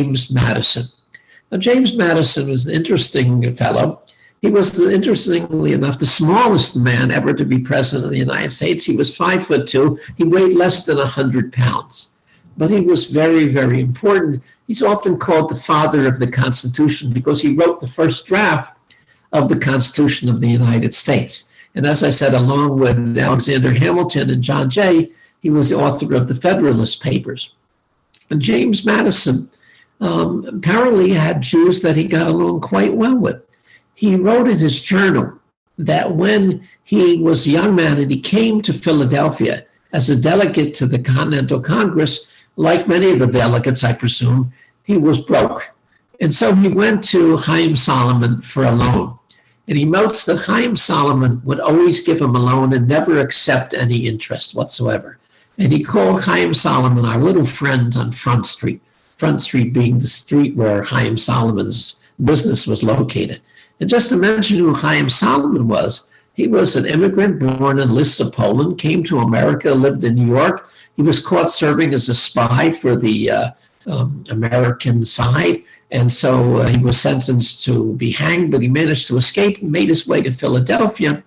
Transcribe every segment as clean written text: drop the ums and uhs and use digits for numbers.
James Madison. Now, James Madison was an interesting fellow. He was, interestingly enough, the smallest man ever to be president of the United States. He was 5'2". He weighed less than 100 pounds. But he was very, very important. He's often called the father of the Constitution because he wrote the first draft of the Constitution of the United States. And as I said, along with Alexander Hamilton and John Jay, he was the author of the Federalist Papers. And James Madison apparently had Jews that he got along quite well with. He wrote in his journal that when he was a young man and he came to Philadelphia as a delegate to the Continental Congress, like many of the delegates, I presume, he was broke. And so he went to Chaim Solomon for a loan. And he notes that Chaim Solomon would always give him a loan and never accept any interest whatsoever. And he called Chaim Solomon our little friend on Front Street being the street where Chaim Solomon's business was located. And just to mention who Chaim Solomon was, he was an immigrant born in Lissa, Poland, came to America, lived in New York. He was caught serving as a spy for the American side. And so he was sentenced to be hanged, but he managed to escape and made his way to Philadelphia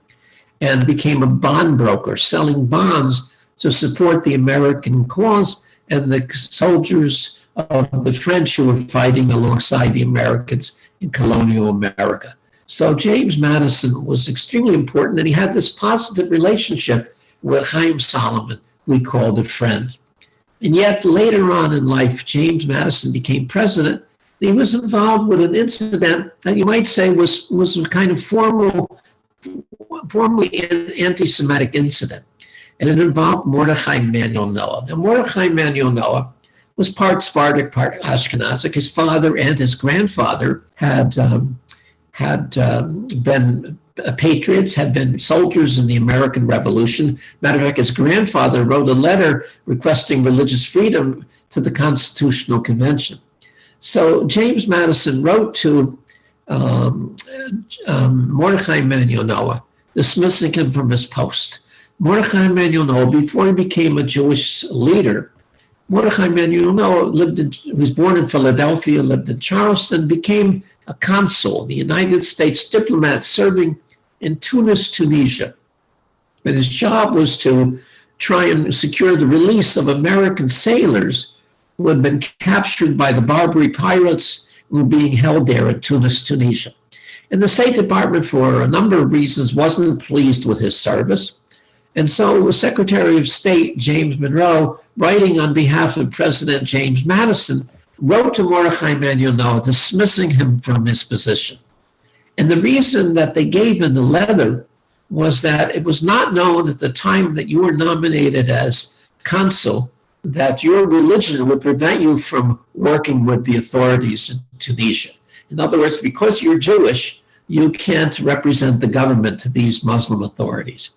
and became a bond broker, selling bonds to support the American cause and the soldiers of the French who were fighting alongside the Americans in colonial America. So James Madison was extremely important, and he had this positive relationship with Chaim Solomon, we called a friend. And yet later on in life, James Madison became president. He was involved with an incident that you might say was a kind of formally anti-Semitic incident. And it involved Mordechai Emanuel Noah. Now, Mordechai Emanuel Noah was part Sephardic, part Ashkenazic. His father and his grandfather had been patriots, had been soldiers in the American Revolution. Matter of fact, his grandfather wrote a letter requesting religious freedom to the Constitutional Convention. So James Madison wrote to Mordechai Emanuel Noah, dismissing him from his post. Mordechai Emanuel Noah, before he became a Jewish leader, Mordechai Emanuel Noah was born in Philadelphia, lived in Charleston, became a consul, the United States diplomat serving in Tunis, Tunisia. And his job was to try and secure the release of American sailors who had been captured by the Barbary pirates who were being held there in Tunis, Tunisia. And the State Department, for a number of reasons, wasn't pleased with his service. And so Secretary of State James Monroe, writing on behalf of President James Madison, wrote to Mordechai Emanuel Noah dismissing him from his position. And the reason that they gave in the letter was that it was not known at the time that you were nominated as consul that your religion would prevent you from working with the authorities in Tunisia. In other words, because you're Jewish, you can't represent the government to these Muslim authorities.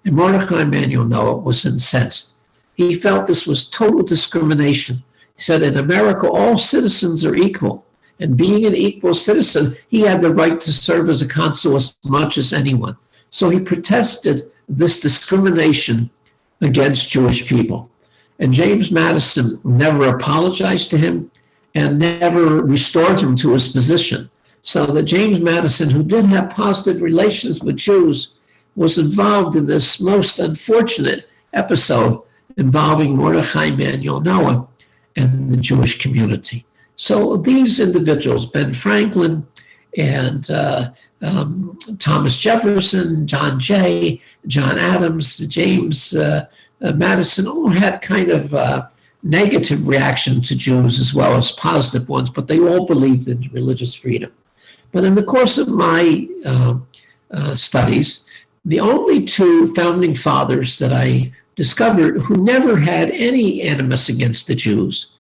And Mordechai Emanuel Noah was incensed. He felt this was total discrimination. He said, in America, all citizens are equal. And being an equal citizen, he had the right to serve as a consul as much as anyone. So he protested this discrimination against Jewish people. And James Madison never apologized to him and never restored him to his position. So that James Madison, who did have positive relations with Jews, was involved in this most unfortunate episode involving Mordechai Emanuel Noah and the Jewish community. So these individuals, Ben Franklin and Thomas Jefferson, John Jay, John Adams, James Madison, all had kind of negative reaction to Jews as well as positive ones, but they all believed in religious freedom. But in the course of my studies, the only two founding fathers that I discovered who never had any animus against the Jews